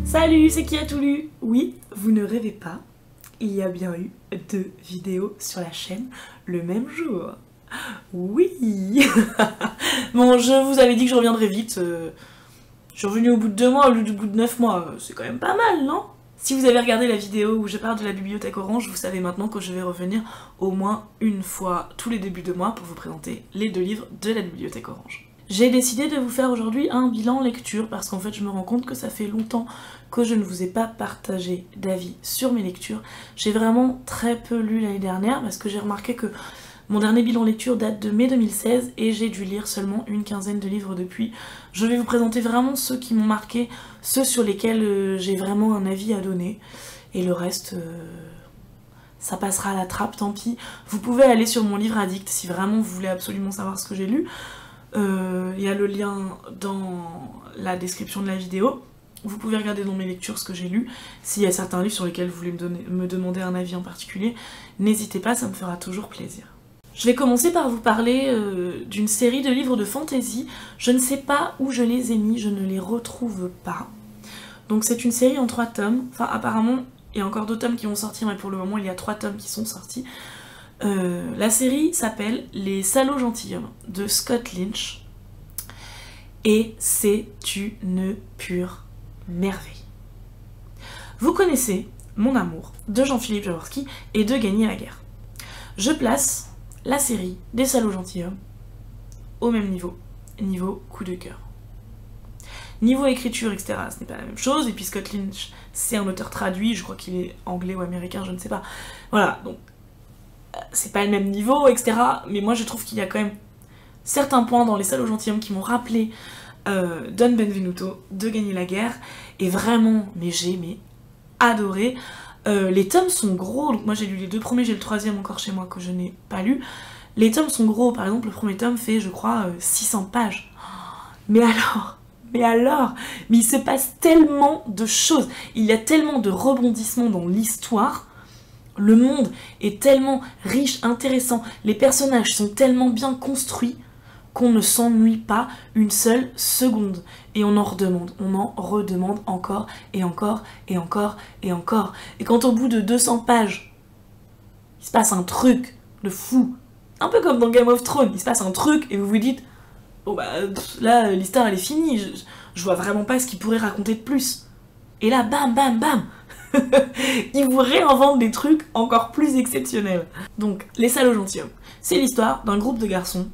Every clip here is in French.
Salut, c'est qui a tout lu? Oui, vous ne rêvez pas, il y a bien eu 2 vidéos sur la chaîne le même jour. Oui. Bon, je vous avais dit que je reviendrais vite. Je suis revenue au bout de 2 mois au lieu du bout de 9 mois. C'est quand même pas mal, non? Si vous avez regardé la vidéo où je parle de la bibliothèque Orange, vous savez maintenant que je vais revenir au moins une fois tous les débuts de mois pour vous présenter les 2 livres de la bibliothèque Orange. J'ai décidé de vous faire aujourd'hui un bilan lecture parce qu'en fait je me rends compte que ça fait longtemps que je ne vous ai pas partagé d'avis sur mes lectures. J'ai vraiment très peu lu l'année dernière parce que j'ai remarqué que mon dernier bilan lecture date de mai 2016 et j'ai dû lire seulement une quinzaine de livres depuis. Je vais vous présenter vraiment ceux qui m'ont marqué, ceux sur lesquels j'ai vraiment un avis à donner. Et le reste, ça passera à la trappe, tant pis. Vous pouvez aller sur mon livre addict si vraiment vous voulez absolument savoir ce que j'ai lu. Il y a le lien dans la description de la vidéo. Vous pouvez regarder dans mes lectures ce que j'ai lu. S'il y a certains livres sur lesquels vous voulez me demander un avis en particulier, n'hésitez pas, ça me fera toujours plaisir. Je vais commencer par vous parler d'une série de livres de fantasy. Je ne sais pas où je les ai mis, je ne les retrouve pas. Donc c'est une série en 3 tomes. Enfin apparemment, il y a encore 2 tomes qui vont sortir, mais pour le moment il y a 3 tomes qui sont sortis. La série s'appelle Les Salauds Gentilshommes de Scott Lynch. Et c'est une pure merveille. Vous connaissez mon amour de Jean-Philippe Jaworski et de Gagner la guerre. Je place la série des Salauds Gentilshommes au même niveau coup de cœur. Niveau écriture, etc., ce n'est pas la même chose, et puis Scott Lynch, c'est un auteur traduit, je crois qu'il est anglais ou américain, je ne sais pas. Voilà, donc c'est pas le même niveau, etc., mais moi je trouve qu'il y a quand même certains points dans Les Salauds Gentilshommes qui m'ont rappelé Don Benvenuto de Gagner la guerre, et vraiment, mais j'ai adoré. Les tomes sont gros, donc moi j'ai lu les 2 premiers, j'ai le 3e encore chez moi que je n'ai pas lu. Les tomes sont gros, par exemple le premier tome fait je crois 600 pages. Mais il se passe tellement de choses, il y a tellement de rebondissements dans l'histoire, le monde est tellement riche, intéressant, les personnages sont tellement bien construits qu'on ne s'ennuie pas une seule seconde. Et on en redemande encore, et encore, et encore, et encore. Et quand au bout de 200 pages, il se passe un truc de fou, un peu comme dans Game of Thrones, il se passe un truc, et vous vous dites, bon bah, là, l'histoire elle est finie, je vois vraiment pas ce qu'il pourrait raconter de plus. Et là, bam, bam, bam il vous réinvente des trucs encore plus exceptionnels. Donc, Les Salauds Gentilshommes, c'est l'histoire d'un groupe de garçons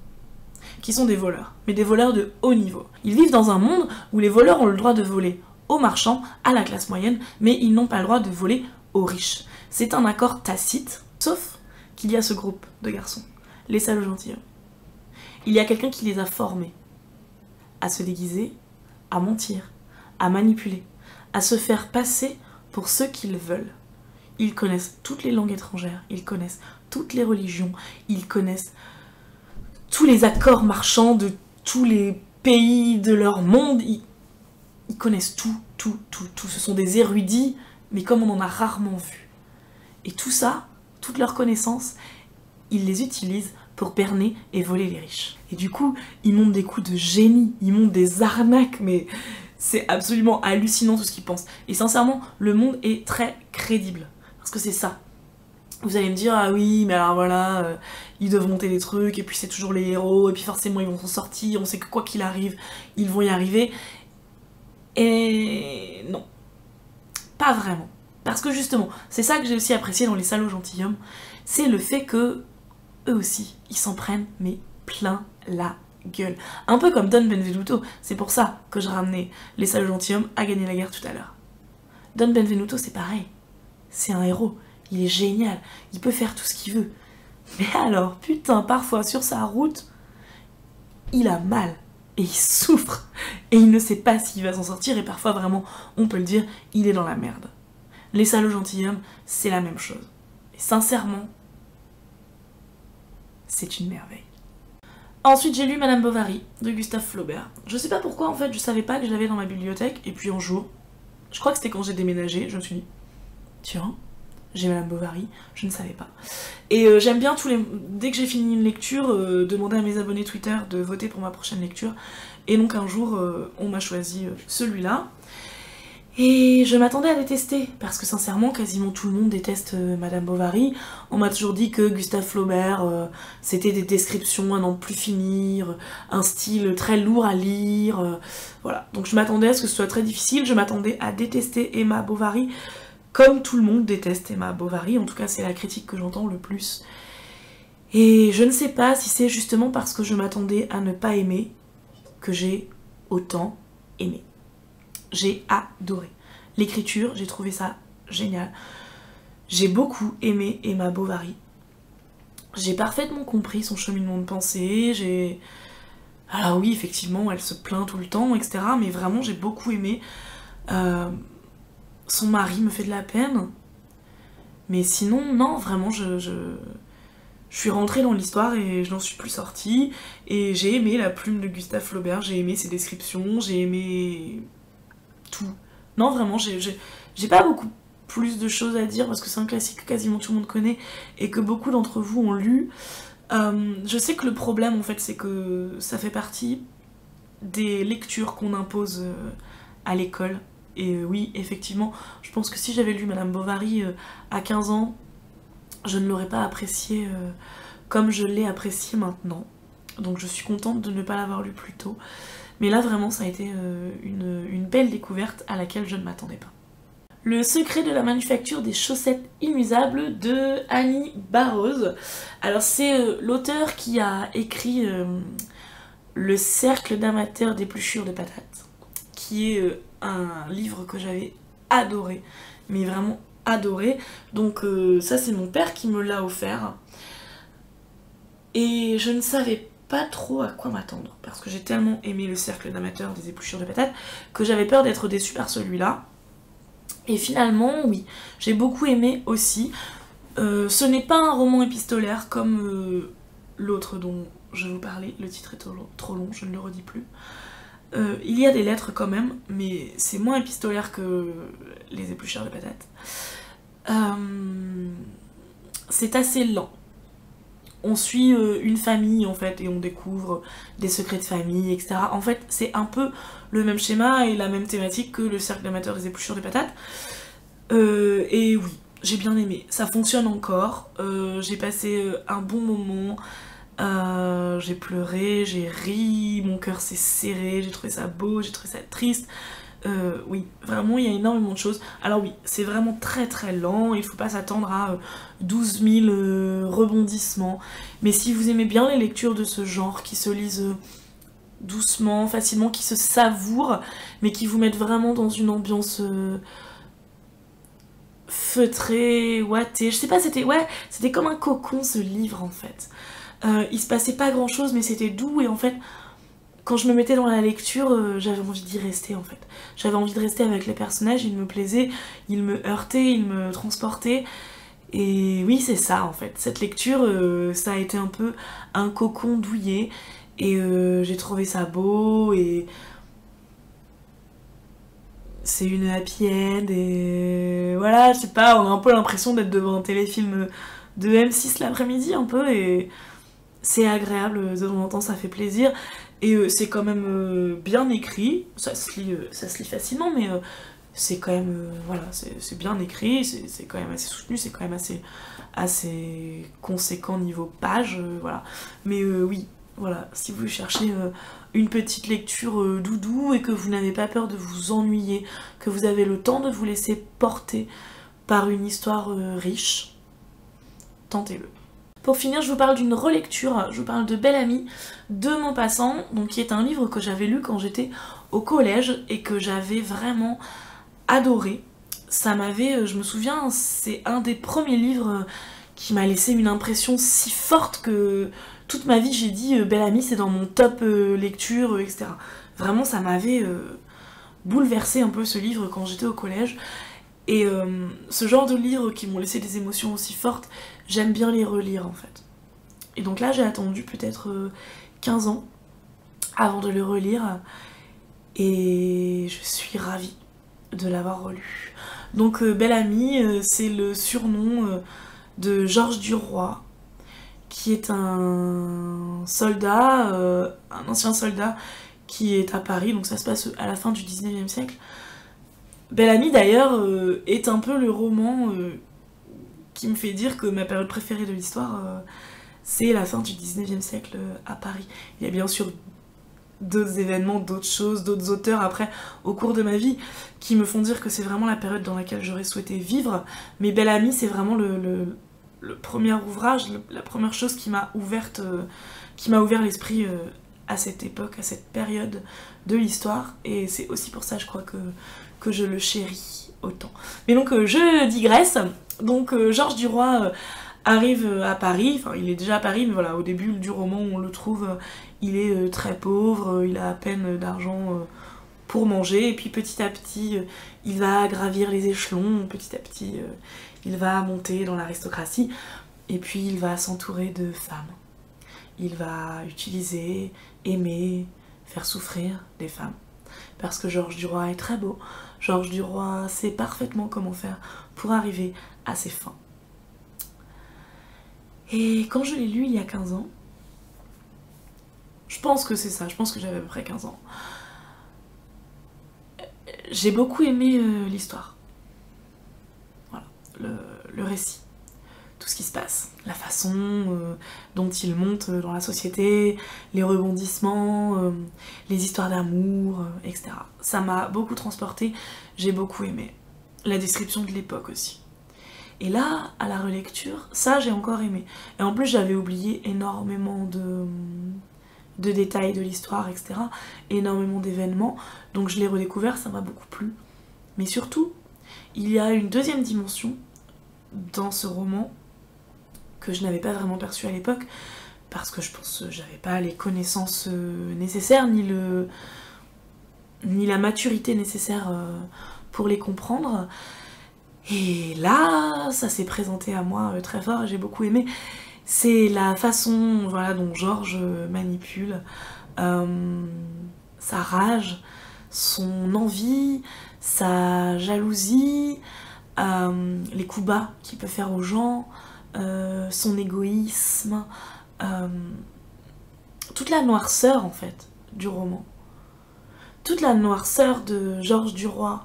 qui sont des voleurs, mais des voleurs de haut niveau. Ils vivent dans un monde où les voleurs ont le droit de voler aux marchands, à la classe moyenne, mais ils n'ont pas le droit de voler aux riches. C'est un accord tacite, sauf qu'il y a ce groupe de garçons, les Salauds Gentilshommes. Il y a quelqu'un qui les a formés à se déguiser, à mentir, à manipuler, à se faire passer pour ceux qu'ils veulent. Ils connaissent toutes les langues étrangères, ils connaissent toutes les religions, ils connaissent tous les accords marchands de tous les pays de leur monde, ils connaissent tout. Ce sont des érudits, mais comme on en a rarement vu. Et tout ça, toutes leurs connaissances, ils les utilisent pour berner et voler les riches. Et du coup, ils montent des coups de génie, ils montent des arnaques, mais c'est absolument hallucinant tout ce qu'ils pensent. Et sincèrement, le monde est très crédible, parce que c'est ça. Vous allez me dire, ah oui, mais alors voilà, ils doivent monter des trucs, et puis c'est toujours les héros, et puis forcément ils vont s'en sortir, on sait que quoi qu'il arrive, ils vont y arriver. Et non, pas vraiment. Parce que justement, c'est ça que j'ai aussi apprécié dans Les Salauds Gentilshommes, c'est le fait que eux aussi, ils s'en prennent, mais plein la gueule. Un peu comme Don Benvenuto, c'est pour ça que je ramenais Les Salauds Gentilshommes à Gagner la guerre tout à l'heure. Don Benvenuto, c'est pareil, c'est un héros. Il est génial, il peut faire tout ce qu'il veut. Mais alors, putain, parfois sur sa route, il a mal, et il souffre, et il ne sait pas s'il va s'en sortir, et parfois vraiment, on peut le dire, il est dans la merde. Les Salauds Gentilshommes, c'est la même chose. Et sincèrement, c'est une merveille. Ensuite, j'ai lu Madame Bovary, de Gustave Flaubert. Je sais pas pourquoi, en fait, je savais pas que je l'avais dans ma bibliothèque, et puis un jour, je crois que c'était quand j'ai déménagé, je me suis dit, tiens, j'ai Madame Bovary, je ne savais pas. Et j'aime bien dès que j'ai fini une lecture, demander à mes abonnés Twitter de voter pour ma prochaine lecture. Et donc un jour, on m'a choisi celui-là. Et je m'attendais à détester, parce que sincèrement, quasiment tout le monde déteste Madame Bovary. On m'a toujours dit que Gustave Flaubert, c'était des descriptions à n'en plus finir, un style très lourd à lire, voilà. Donc je m'attendais à ce que ce soit très difficile, je m'attendais à détester Emma Bovary, comme tout le monde déteste Emma Bovary, en tout cas c'est la critique que j'entends le plus. Et je ne sais pas si c'est justement parce que je m'attendais à ne pas aimer que j'ai autant aimé. J'ai adoré. L'écriture, j'ai trouvé ça génial. J'ai beaucoup aimé Emma Bovary. J'ai parfaitement compris son cheminement de pensée, alors oui, effectivement, elle se plaint tout le temps, etc. Mais vraiment, j'ai beaucoup aimé. Son mari me fait de la peine. Mais sinon, non, vraiment, je suis rentrée dans l'histoire et je n'en suis plus sortie. Et j'ai aimé la plume de Gustave Flaubert, j'ai aimé ses descriptions, j'ai aimé tout. Non, vraiment, j'ai pas beaucoup plus de choses à dire parce que c'est un classique que quasiment tout le monde connaît et que beaucoup d'entre vous ont lu. Je sais que le problème, en fait, c'est que ça fait partie des lectures qu'on impose à l'école. Et oui, effectivement, je pense que si j'avais lu Madame Bovary à 15 ans, je ne l'aurais pas appréciée comme je l'ai appréciée maintenant. Donc je suis contente de ne pas l'avoir lu plus tôt. Mais là, vraiment, ça a été une belle découverte à laquelle je ne m'attendais pas. Le secret de la manufacture des chaussettes inusables de Annie Barrows. Alors c'est l'auteur qui a écrit Le cercle d'amateurs d'épluchures de patates, qui est un livre que j'avais adoré, mais vraiment adoré. Donc ça c'est mon père qui me l'a offert. Et je ne savais pas trop à quoi m'attendre, parce que j'ai tellement aimé le cercle d'amateurs des épluchures de patates que j'avais peur d'être déçue par celui-là. Et finalement, oui, j'ai beaucoup aimé aussi. Ce n'est pas un roman épistolaire comme l'autre dont je vous parlais, le titre est trop long, je ne le redis plus. Il y a des lettres quand même, mais c'est moins épistolaire que les épluchures de patates. C'est assez lent. On suit une famille en fait et on découvre des secrets de famille, etc. En fait, c'est un peu le même schéma et la même thématique que le cercle d'amateurs des épluchures de patates. Et oui, j'ai bien aimé. Ça fonctionne encore. J'ai passé un bon moment. J'ai pleuré, j'ai ri, mon cœur s'est serré, j'ai trouvé ça beau, j'ai trouvé ça triste. Oui, vraiment il y a énormément de choses. Alors oui, c'est vraiment très très lent, il faut pas s'attendre à 12 000 rebondissements. Mais si vous aimez bien les lectures de ce genre, qui se lisent doucement, facilement, qui se savourent, mais qui vous mettent vraiment dans une ambiance feutrée, ouatée, je sais pas, c'était comme un cocon ce livre en fait. Il se passait pas grand chose mais c'était doux et en fait quand je me mettais dans la lecture, j'avais envie d'y rester en fait. J'avais envie de rester avec les personnages, ils me plaisaient, ils me heurtaient, ils me transportaient. Et oui, c'est ça en fait. Cette lecture, ça a été un peu un cocon douillet. Et j'ai trouvé ça beau et... c'est une happy end et... voilà, je sais pas, on a un peu l'impression d'être devant un téléfilm de M6 l'après-midi un peu et... c'est agréable, de temps en temps ça fait plaisir. Et c'est quand même bien écrit, ça se lit facilement, mais c'est quand même, voilà, c'est bien écrit, c'est quand même assez soutenu, c'est quand même assez conséquent niveau page, voilà. Mais oui, voilà, si vous cherchez une petite lecture doudou et que vous n'avez pas peur de vous ennuyer, que vous avez le temps de vous laisser porter par une histoire riche, tentez-le. Pour finir, je vous parle d'une relecture, je vous parle de Belle Amie de Maupassant, donc qui est un livre que j'avais lu quand j'étais au collège et que j'avais vraiment adoré. Ça m'avait, je me souviens, c'est un des premiers livres qui m'a laissé une impression si forte que toute ma vie j'ai dit Belle Amie c'est dans mon top lecture, etc. Vraiment ça m'avait bouleversé un peu ce livre quand j'étais au collège. Et ce genre de livres qui m'ont laissé des émotions aussi fortes, j'aime bien les relire en fait. Et donc là j'ai attendu peut-être 15 ans avant de le relire et je suis ravie de l'avoir relu. Donc Belle Amie, c'est le surnom de Georges Duroy, qui est un soldat, un ancien soldat qui est à Paris, donc ça se passe à la fin du 19e siècle. Belle Amie d'ailleurs est un peu le roman qui me fait dire que ma période préférée de l'histoire c'est la fin du 19e siècle à Paris. Il y a bien sûr d'autres événements, d'autres choses, d'autres auteurs après au cours de ma vie qui me font dire que c'est vraiment la période dans laquelle j'aurais souhaité vivre, mais Belle Amie c'est vraiment le premier ouvrage, la première chose qui m'a ouvert l'esprit à cette époque, à cette période de l'histoire, et c'est aussi pour ça je crois que je le chéris autant. Mais donc je digresse, donc Georges Duroy arrive à Paris, enfin il est déjà à Paris, mais voilà, au début du roman on le trouve, il est très pauvre, il a à peine d'argent pour manger, et puis petit à petit il va gravir les échelons, petit à petit il va monter dans l'aristocratie, et puis il va s'entourer de femmes. Il va utiliser, aimer, faire souffrir des femmes. Parce que Georges Duroy est très beau, Georges Duroy sait parfaitement comment faire pour arriver à ses fins. Et quand je l'ai lu il y a 15 ans, je pense que c'est ça, je pense que j'avais à peu près 15 ans, j'ai beaucoup aimé l'histoire. Voilà, le récit. Tout ce qui se passe, la façon dont il monte dans la société, les rebondissements, les histoires d'amour, etc. Ça m'a beaucoup transportée, j'ai beaucoup aimé. La description de l'époque aussi. Et là, à la relecture, ça j'ai encore aimé. Et en plus j'avais oublié énormément de détails de l'histoire, etc. Énormément d'événements, donc je l'ai redécouvert, ça m'a beaucoup plu. Mais surtout, il y a une deuxième dimension dans ce roman que je n'avais pas vraiment perçu à l'époque, parce que je pense que j'avais pas les connaissances nécessaires, ni la maturité nécessaire pour les comprendre. Et là, ça s'est présenté à moi très fort et j'ai beaucoup aimé. C'est la façon, voilà, dont Georges manipule sa rage, son envie, sa jalousie, les coups bas qu'il peut faire aux gens, son égoïsme, toute la noirceur en fait du roman, toute la noirceur de Georges Duroy,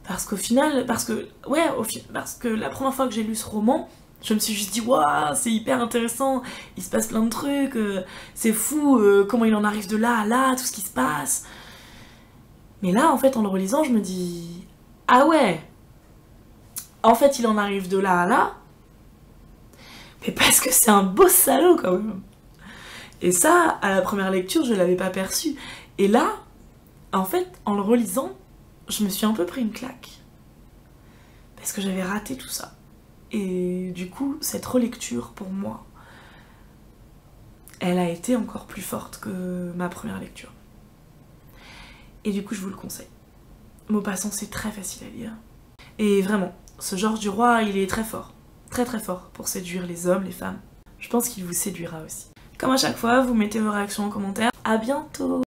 parce qu'au final, parce que la première fois que j'ai lu ce roman, je me suis juste dit waouh, c'est hyper intéressant, il se passe plein de trucs, c'est fou, comment il en arrive de là à là, tout ce qui se passe. Mais là en fait en le relisant je me dis ah ouais, en fait il en arrive de là à là, mais parce que c'est un beau salaud quand même. Et ça, à la première lecture, je l'avais pas perçu. Et là, en fait, en le relisant, je me suis un peu pris une claque. Parce que j'avais raté tout ça. Et du coup, cette relecture, pour moi, elle a été encore plus forte que ma première lecture. Et du coup, je vous le conseille. Maupassant, c'est très facile à lire. Et vraiment, ce Georges Duroy, il est très fort. Très très fort pour séduire les hommes, les femmes. Je pense qu'il vous séduira aussi. Comme à chaque fois, vous mettez vos réactions en commentaire. À bientôt!